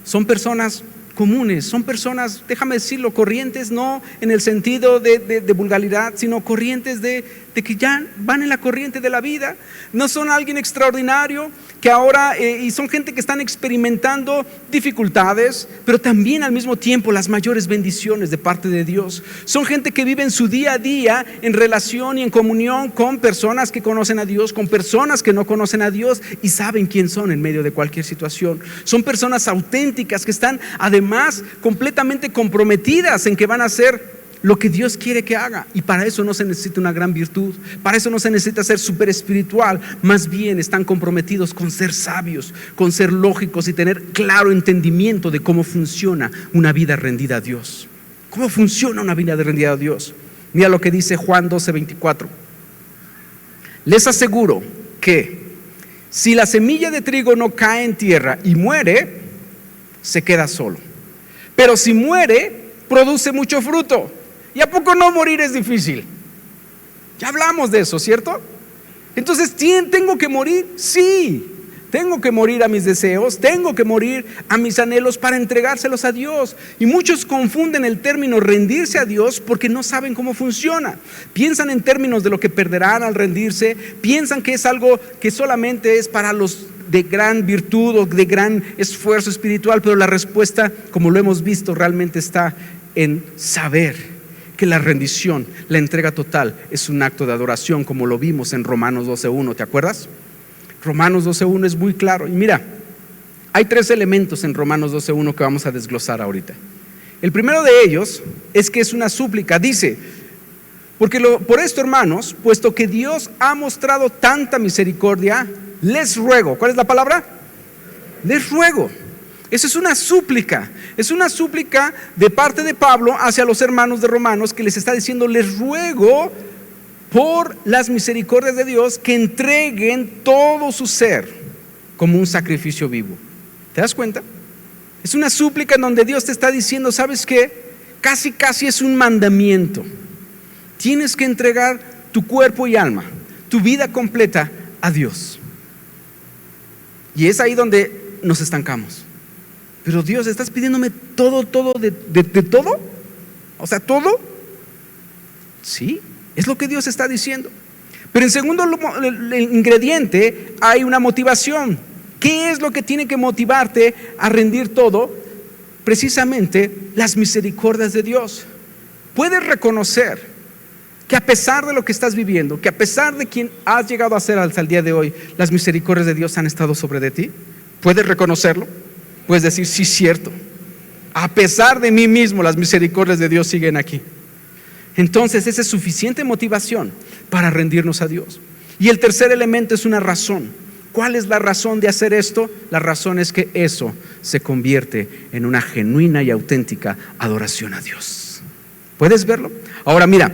son personas comunes, son personas, déjame decirlo, corrientes, no en el sentido de vulgaridad, sino corrientes de que ya van en la corriente de la vida. No son alguien extraordinario que ahora, y son gente que están experimentando dificultades, pero también al mismo tiempo las mayores bendiciones de parte de Dios. Son gente que vive en su día a día en relación y en comunión con personas que conocen a Dios, con personas que no conocen a Dios y saben quién son en medio de cualquier situación. Son personas auténticas que están además completamente comprometidas en que van a hacer lo que Dios quiere que haga. Y para eso no se necesita una gran virtud, para eso no se necesita ser súper espiritual. Más bien están comprometidos con ser sabios, con ser lógicos y tener claro entendimiento de cómo funciona una vida rendida a Dios. ¿Cómo funciona una vida rendida a Dios? Mira lo que dice Juan 12:24. Les aseguro que si la semilla de trigo no cae en tierra y muere, se queda solo. Pero si muere, produce mucho fruto. ¿Y a poco no morir es difícil? Ya hablamos de eso, ¿cierto? Entonces, ¿tengo que morir? Sí, tengo que morir a mis deseos, tengo que morir a mis anhelos para entregárselos a Dios. Y muchos confunden el término rendirse a Dios porque no saben cómo funciona. Piensan en términos de lo que perderán al rendirse, piensan que es algo que solamente es para los de gran virtud o de gran esfuerzo espiritual, pero la respuesta, como lo hemos visto, realmente está en saber que la rendición, la entrega total es un acto de adoración, como lo vimos en Romanos 12:1, ¿te acuerdas? Romanos 12:1 es muy claro. Y mira, hay 3 elementos en Romanos 12:1 que vamos a desglosar ahorita. El primero de ellos es que es una súplica. Dice: por esto, hermanos, puesto que Dios ha mostrado tanta misericordia, les ruego. ¿Cuál es la palabra? Les ruego. Eso es una súplica. Es una súplica de parte de Pablo hacia los hermanos de Romanos, que les está diciendo: les ruego por las misericordias de Dios que entreguen todo su ser como un sacrificio vivo. ¿Te das cuenta? Es una súplica en donde Dios te está diciendo: ¿sabes qué? Casi es un mandamiento. Tienes que entregar tu cuerpo y alma, tu vida completa a Dios. Y es ahí donde nos estancamos. Pero Dios, ¿estás pidiéndome todo de todo? O sea, ¿todo? Sí, es lo que Dios está diciendo. Pero en segundo ingrediente hay una motivación. ¿Qué es lo que tiene que motivarte a rendir todo? Precisamente las misericordias de Dios. Puedes reconocer que a pesar de lo que estás viviendo, que a pesar de quien has llegado a ser hasta el día de hoy, las misericordias de Dios han estado sobre de ti. ¿Puedes reconocerlo? Puedes decir: sí, cierto, a pesar de mí mismo, las misericordias de Dios siguen aquí. Entonces esa es suficiente motivación para rendirnos a Dios. Y el tercer elemento es una razón. ¿Cuál es la razón de hacer esto? La razón es que eso se convierte en una genuina y auténtica adoración a Dios. ¿Puedes verlo? Ahora mira,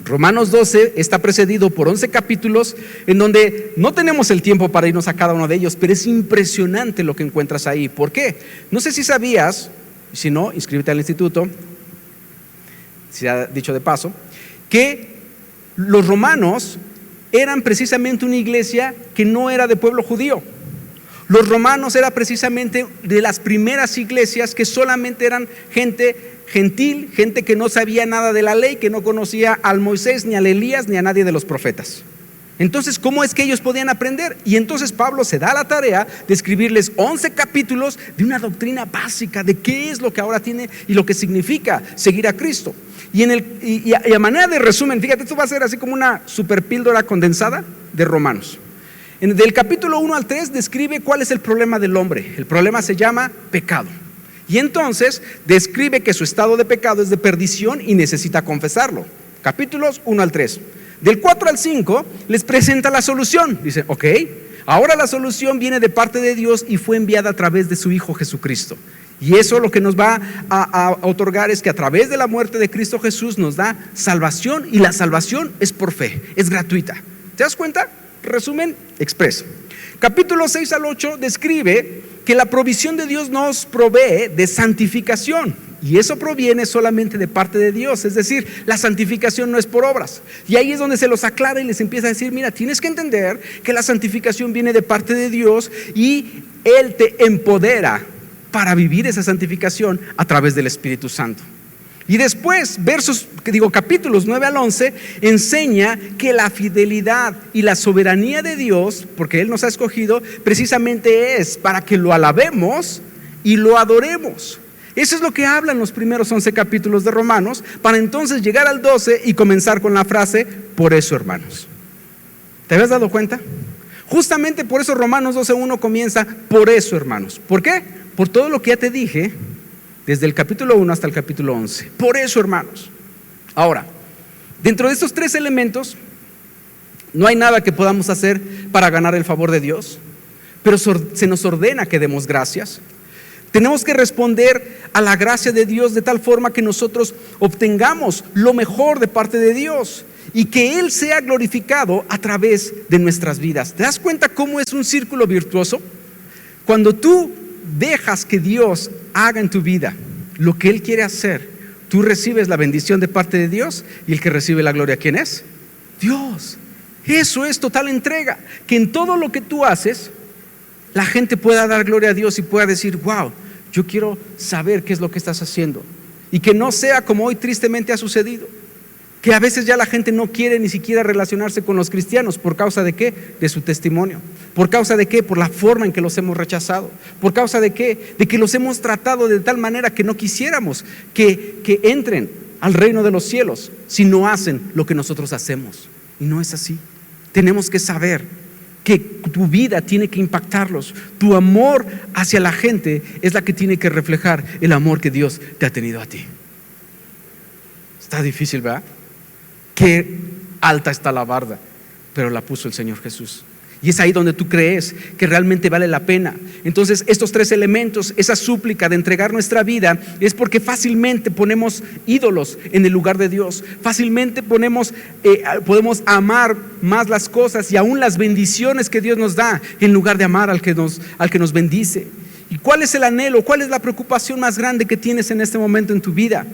Romanos 12 está precedido por 11 capítulos en donde no tenemos el tiempo para irnos a cada uno de ellos, pero es impresionante lo que encuentras ahí. ¿Por qué? No sé si sabías, si no, inscríbete al instituto, se ha dicho de paso, que los romanos eran precisamente una iglesia que no era de pueblo judío. Los romanos era precisamente de las primeras iglesias que solamente eran gente gentil, gente que no sabía nada de la ley, que no conocía al Moisés, ni al Elías, ni a nadie de los profetas. Entonces, ¿cómo es que ellos podían aprender? Y entonces Pablo se da la tarea de escribirles 11 capítulos de una doctrina básica de qué es lo que ahora tiene y lo que significa seguir a Cristo. Y a manera de resumen, fíjate, esto va a ser así como una super píldora condensada de Romanos. Del capítulo 1 al 3 describe cuál es el problema del hombre. El problema se llama pecado. Y entonces describe que su estado de pecado es de perdición y necesita confesarlo. Capítulos 1 al 3. Del 4 al 5 les presenta la solución. Dice, ok, ahora la solución viene de parte de Dios y fue enviada a través de su Hijo Jesucristo. Y eso lo que nos va a otorgar es que a través de la muerte de Cristo Jesús nos da salvación, y la salvación es por fe, es gratuita. ¿Te das cuenta? Resumen expreso. Capítulo 6 al 8 describe que la provisión de Dios nos provee de santificación, y eso proviene solamente de parte de Dios. Es decir, la santificación no es por obras. Y ahí es donde se los aclara y les empieza a decir, mira, tienes que entender que la santificación viene de parte de Dios y Él te empodera para vivir esa santificación a través del Espíritu Santo. Y después, capítulos 9 al 11, enseña que la fidelidad y la soberanía de Dios, porque Él nos ha escogido, precisamente es para que lo alabemos y lo adoremos. Eso es lo que hablan los primeros 11 capítulos de Romanos, para entonces llegar al 12 y comenzar con la frase, por eso, hermanos. ¿Te habías dado cuenta? Justamente por eso Romanos 12:1 comienza, por eso, hermanos. ¿Por qué? Por todo lo que ya te dije, desde el capítulo 1 hasta el capítulo 11. Por eso, hermanos. Ahora, dentro de estos tres elementos, no hay nada que podamos hacer para ganar el favor de Dios, pero se nos ordena que demos gracias. Tenemos que responder a la gracia de Dios de tal forma que nosotros obtengamos lo mejor de parte de Dios y que Él sea glorificado a través de nuestras vidas. ¿Te das cuenta cómo es un círculo virtuoso? Cuando tú dejas que Dios haga en tu vida lo que Él quiere hacer, tú recibes la bendición de parte de Dios, y el que recibe la gloria, ¿quién es? Dios. Eso es total entrega, que en todo lo que tú haces, la gente pueda dar gloria a Dios y pueda decir, wow, yo quiero saber qué es lo que estás haciendo. Y que no sea como hoy tristemente ha sucedido, que a veces ya la gente no quiere ni siquiera relacionarse con los cristianos. ¿Por causa de qué? De su testimonio. ¿Por causa de qué? Por la forma en que los hemos rechazado. ¿Por causa de qué? De que los hemos tratado de tal manera que no quisiéramos que entren al reino de los cielos si no hacen lo que nosotros hacemos. Y no es así. Tenemos que saber que tu vida tiene que impactarlos. Tu amor hacia la gente es la que tiene que reflejar el amor que Dios te ha tenido a ti. Está difícil, ¿verdad? Qué alta está la barda, pero la puso el Señor Jesús. Y es ahí donde tú crees que realmente vale la pena. Entonces, estos tres elementos, esa súplica de entregar nuestra vida, es porque fácilmente ponemos ídolos en el lugar de Dios. Fácilmente podemos amar más las cosas y aún las bendiciones que Dios nos da, en lugar de amar al que nos bendice. ¿Y cuál es el anhelo? ¿Cuál es la preocupación más grande que tienes en este momento en tu vida?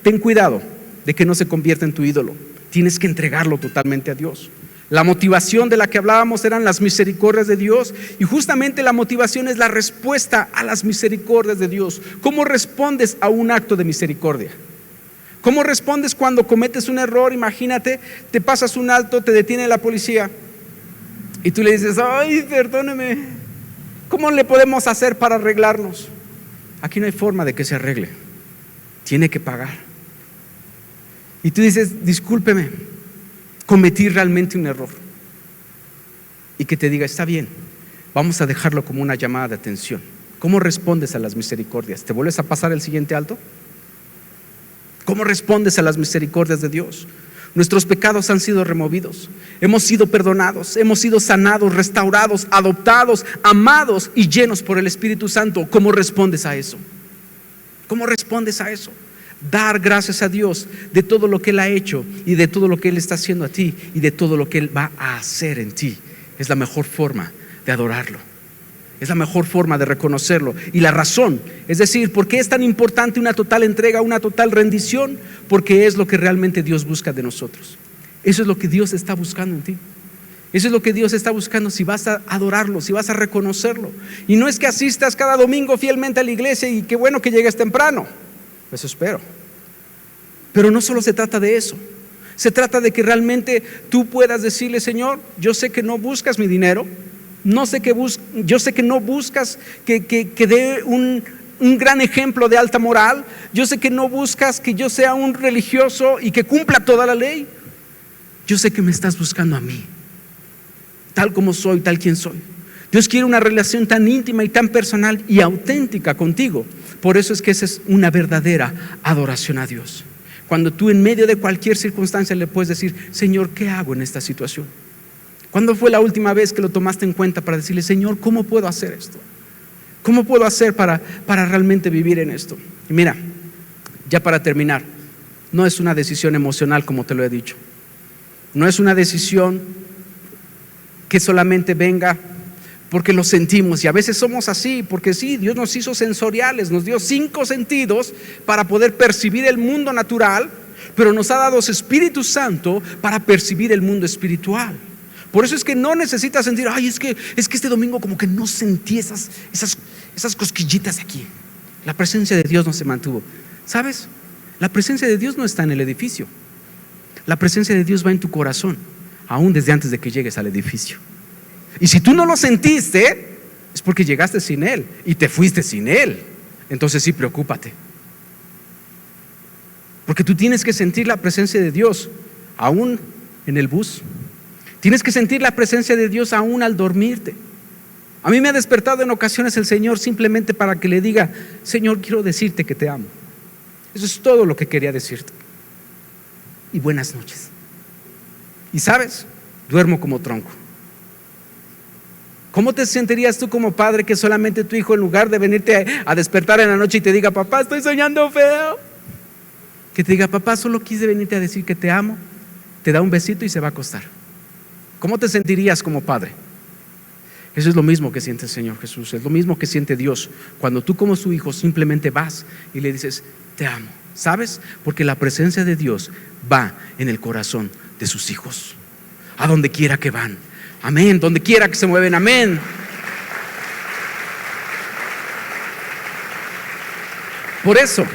Ten cuidado de que no se convierta en tu ídolo. Tienes que entregarlo totalmente a Dios. La motivación de la que hablábamos eran las misericordias de Dios, y justamente la motivación es la respuesta a las misericordias de Dios. ¿Cómo respondes a un acto de misericordia? ¿Cómo respondes cuando cometes un error? Imagínate, te pasas un alto, te detiene la policía y tú le dices, ay, perdóneme, ¿cómo le podemos hacer para arreglarnos? Aquí no hay forma de que se arregle, tiene que pagar. Y tú dices, discúlpeme, cometí realmente un error. Y que te diga, está bien, vamos a dejarlo como una llamada de atención. ¿Cómo respondes a las misericordias? ¿Te vuelves a pasar el siguiente alto? ¿Cómo respondes a las misericordias de Dios? Nuestros pecados han sido removidos, hemos sido perdonados, hemos sido sanados, restaurados, adoptados, amados y llenos por el Espíritu Santo. ¿Cómo respondes a eso? ¿Cómo respondes a eso? Dar gracias a Dios de todo lo que Él ha hecho y de todo lo que Él está haciendo a ti y de todo lo que Él va a hacer en ti. Es la mejor forma de adorarlo. Es la mejor forma de reconocerlo. Y la razón, es decir, ¿por qué es tan importante una total entrega, una total rendición? Porque es lo que realmente Dios busca de nosotros. Eso es lo que Dios está buscando en ti. Eso es lo que Dios está buscando, si vas a adorarlo, si vas a reconocerlo. Y no es que asistas cada domingo fielmente a la iglesia y qué bueno que llegues temprano, eso espero. Pero no solo se trata de eso. Se trata de que realmente tú puedas decirle: Señor, yo sé que no buscas mi dinero, yo sé que no buscas que dé un gran ejemplo de alta moral, yo sé que no buscas que yo sea un religioso y que cumpla toda la ley. Yo sé que me estás buscando a mí, tal como soy, tal quien soy. Dios quiere una relación tan íntima y tan personal y auténtica contigo. Por eso es que esa es una verdadera adoración a Dios. Cuando tú en medio de cualquier circunstancia le puedes decir: Señor, ¿qué hago en esta situación? ¿Cuándo fue la última vez que lo tomaste en cuenta para decirle: Señor, ¿cómo puedo hacer esto? ¿Cómo puedo hacer para realmente vivir en esto? Y mira, ya para terminar, no es una decisión emocional, como te lo he dicho. No es una decisión que solamente venga porque lo sentimos, y a veces somos así, porque sí, Dios nos hizo sensoriales, nos dio 5 sentidos para poder percibir el mundo natural, pero nos ha dado su Espíritu Santo para percibir el mundo espiritual. Por eso es que no necesitas sentir: ay, es que este domingo como que no sentí esas cosquillitas aquí. La presencia de Dios no se mantuvo. ¿Sabes? La presencia de Dios no está en el edificio. La presencia de Dios va en tu corazón, aún desde antes de que llegues al edificio. Y si tú no lo sentiste, es porque llegaste sin Él y te fuiste sin Él. Entonces sí, preocúpate, porque tú tienes que sentir la presencia de Dios aún en el bus. Tienes que sentir la presencia de Dios aún al dormirte. A mí me ha despertado en ocasiones el Señor simplemente para que le diga: Señor, quiero decirte que te amo. Eso es todo lo que quería decirte. Y buenas noches. Y sabes, duermo como tronco. ¿Cómo te sentirías tú como padre que solamente tu hijo, en lugar de venirte a despertar en la noche y te diga: papá, estoy soñando feo, que te diga: papá, solo quise venirte a decir que te amo, te da un besito y se va a acostar? ¿Cómo te sentirías como padre? Eso es lo mismo que siente el Señor Jesús, es lo mismo que siente Dios cuando tú, como su hijo, simplemente vas y le dices: te amo. ¿Sabes? Porque la presencia de Dios va en el corazón de sus hijos, a donde quiera que van. Amén, donde quiera que se mueven, amén. Por eso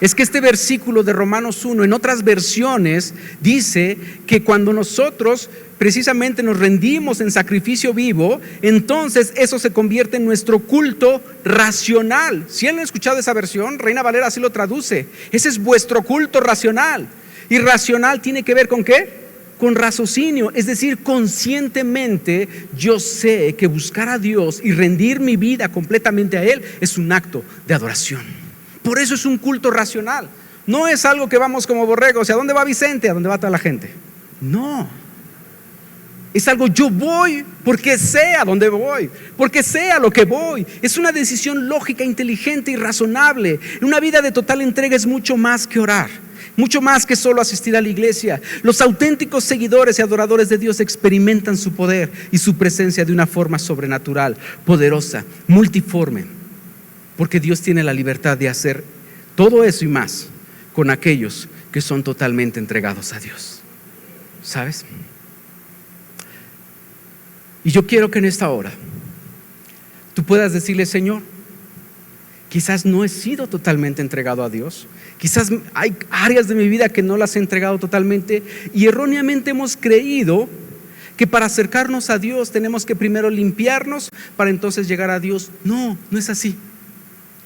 es que este versículo de Romanos 1, en otras versiones, dice que cuando nosotros precisamente nos rendimos en sacrificio vivo, entonces eso se convierte en nuestro culto racional. ¿Sí han escuchado esa versión? Reina Valera así lo traduce. Ese es vuestro culto racional. Y racional tiene que ver ¿con qué? Con raciocinio, es decir, conscientemente yo sé que buscar a Dios y rendir mi vida completamente a Él es un acto de adoración. Por eso es un culto racional. No es algo que vamos como borregos: ¿a dónde va Vicente? ¿A dónde va toda la gente? No. Es algo: yo voy porque sé a dónde voy, porque sé a lo que voy. Es una decisión lógica, inteligente y razonable. Una vida de total entrega es mucho más que orar, mucho más que solo asistir a la iglesia. Los auténticos seguidores y adoradores de Dios experimentan su poder y su presencia de una forma sobrenatural, poderosa, multiforme, porque Dios tiene la libertad de hacer todo eso y más con aquellos que son totalmente entregados a Dios. ¿Sabes? Y yo quiero que en esta hora tú puedas decirle: Señor, quizás no he sido totalmente entregado a Dios, quizás hay áreas de mi vida que no las he entregado totalmente, y erróneamente hemos creído que para acercarnos a Dios tenemos que primero limpiarnos para entonces llegar a Dios. No, no es así.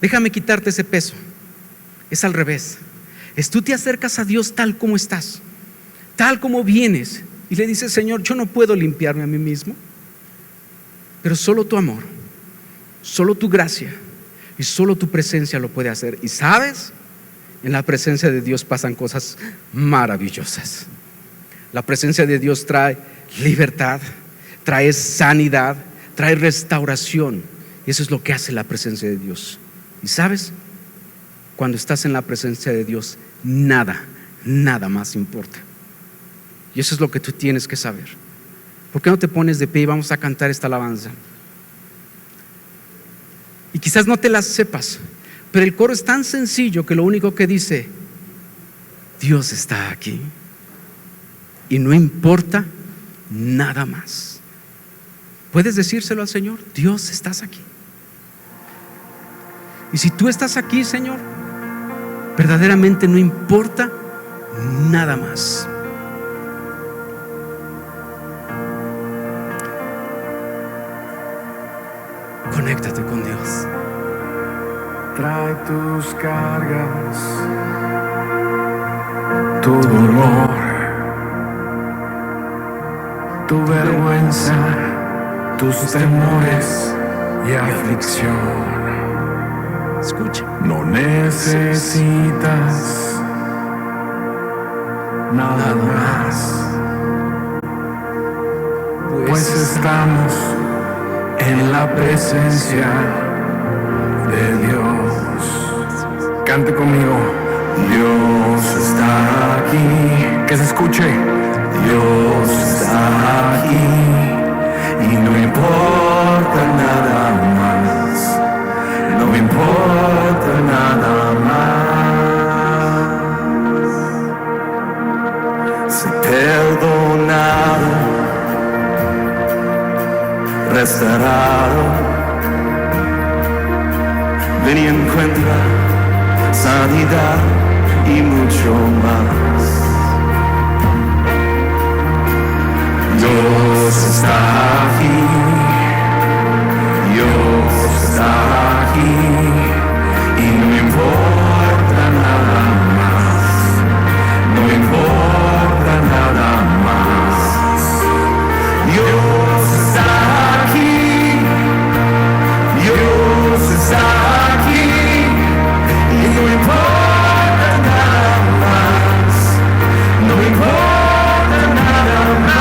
Déjame quitarte ese peso. Es al revés. Tú te acercas a Dios tal como estás, tal como vienes, y le dices: Señor, yo no puedo limpiarme a mí mismo, pero solo tu amor, solo tu gracia y solo tu presencia lo puede hacer. Y sabes, en la presencia de Dios pasan cosas maravillosas. La presencia de Dios trae libertad, trae sanidad, trae restauración. Y eso es lo que hace la presencia de Dios. Y sabes, cuando estás en la presencia de Dios, nada más importa. Y eso es lo que tú tienes que saber. ¿Por qué no te pones de pie y vamos a cantar esta alabanza? Y quizás no te la sepas, pero el coro es tan sencillo que lo único que dice: Dios está aquí. Y no importa nada más. ¿Puedes decírselo al Señor? Dios, estás aquí. Y si tú estás aquí, Señor, verdaderamente no importa nada más. Conéctate con Dios. Trae tus cargas, tu dolor, tu vergüenza, tus temores y aflicción. Escucha. No necesitas nada más, pues estamos en la presencia de Dios. Cante conmigo. Dios está aquí. Que se escuche. Dios está aquí y no importa nada más. No importa nada más. Sé perdonado, restaurado. Ven y encuentra sanidad y mucho más. Dios está aquí, Dios está aquí y no importa nada más, no importa nada más. Dios está aquí, Dios está aquí y no importa nada más, no importa nada más.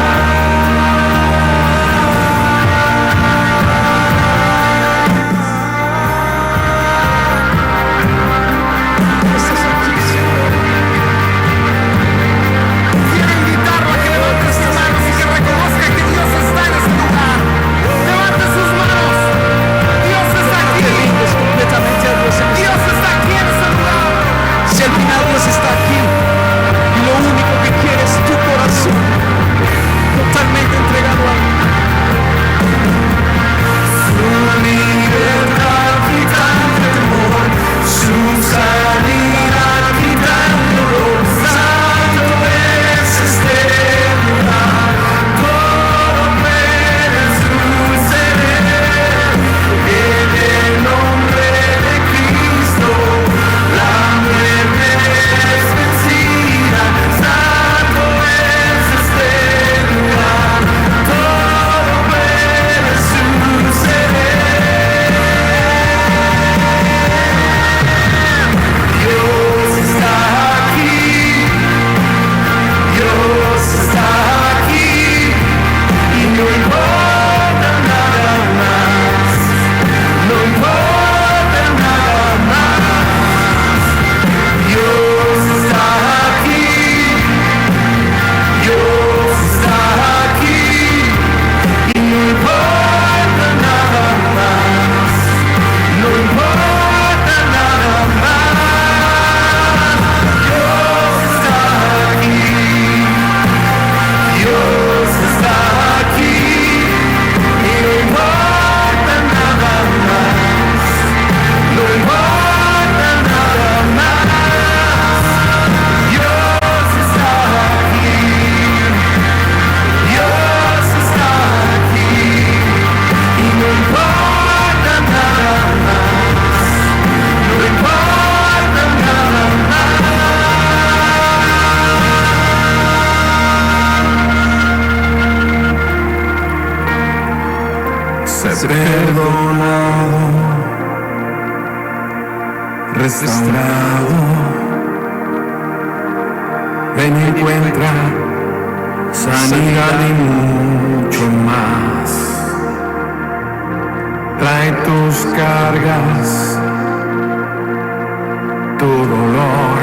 Estás aquí, Señor. Quiero invitarlo a que levante sus manos y que reconozca que Dios está en este lugar. Levante sus manos. Dios está aquí. Te rindes completamente a Dios. Dios está aquí en este lugar. Si al final Dios está aquí y lo único que quiere es tu corazón totalmente entregado a Él. Su libertad quita el temor, su sanidad quita el dolor. Santo es este lugar, todo puede suceder. En el nombre de Cristo, la muerte es vencida. Santo es este lugar, todo puede suceder. Dios está aquí, Dios está aquí y no importa nada más, no importa nada más. Dios está aquí, Dios está aquí y no importa nada más, no importa nada más. Dios está aquí, Dios está aquí y no importa nada más, no importa nada más. Dios está aquí, Dios está aquí y no importa nada más, no importa nada más. Sé perdonado, restaurado. Ven y encuentra sanidad y mucho más. Trae tus cargas, tu dolor,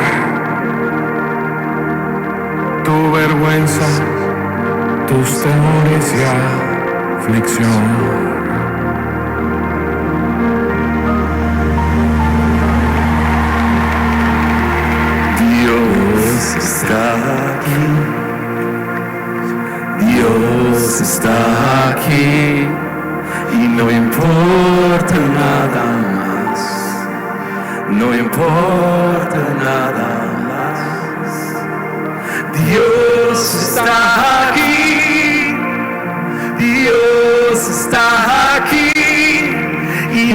tu vergüenza, tus temores y aflicción. Dios está aquí, Dios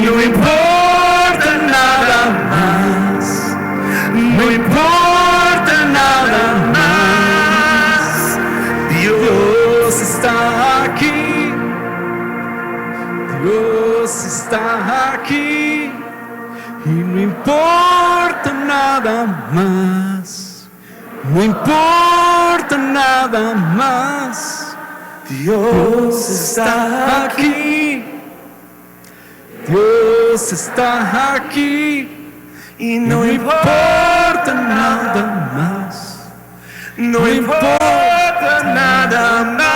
no importa nada más, no importa nada más. Dios está aquí, Dios está aquí, y no importa nada más, no importa nada más. Dios está aquí, Dios está aquí, y no importa nada más, no importa nada más.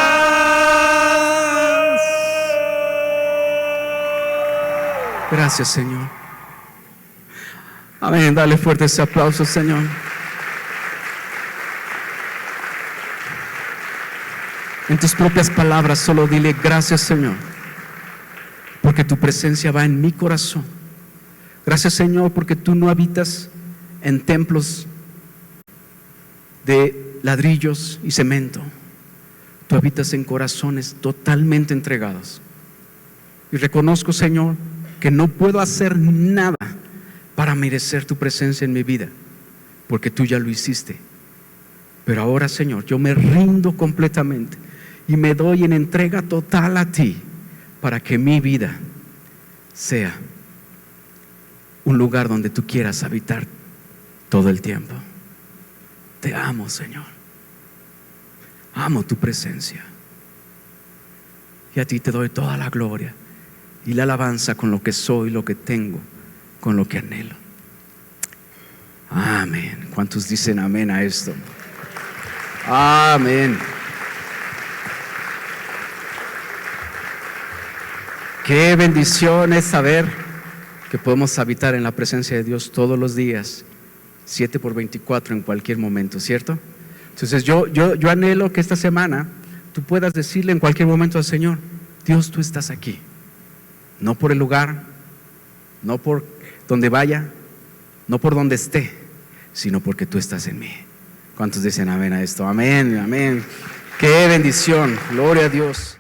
Gracias, Señor. Amén. Dale fuerte ese aplauso, Señor. En tus propias palabras, solo dile gracias, Señor, porque tu presencia va en mi corazón. Gracias, Señor, porque tú no habitas en templos de ladrillos y cemento. Tú habitas en corazones totalmente entregados. Y reconozco, Señor, que no puedo hacer nada para merecer tu presencia en mi vida, porque tú ya lo hiciste. Pero ahora, Señor, yo me rindo completamente y me doy en entrega total a ti, para que mi vida sea un lugar donde tú quieras habitar todo el tiempo. Te amo, Señor. Amo tu presencia. Y a ti te doy toda la gloria y la alabanza con lo que soy, lo que tengo, con lo que anhelo. Amén. ¿Cuántos dicen amén a esto? Amén. Qué bendición es saber que podemos habitar en la presencia de Dios todos los días, 7/24 en cualquier momento, ¿cierto? Entonces yo anhelo que esta semana tú puedas decirle en cualquier momento al Señor: Dios, tú estás aquí, no por el lugar, no por donde vaya, no por donde esté, sino porque tú estás en mí. ¿Cuántos dicen amén a esto? Amén, amén. Qué bendición, gloria a Dios.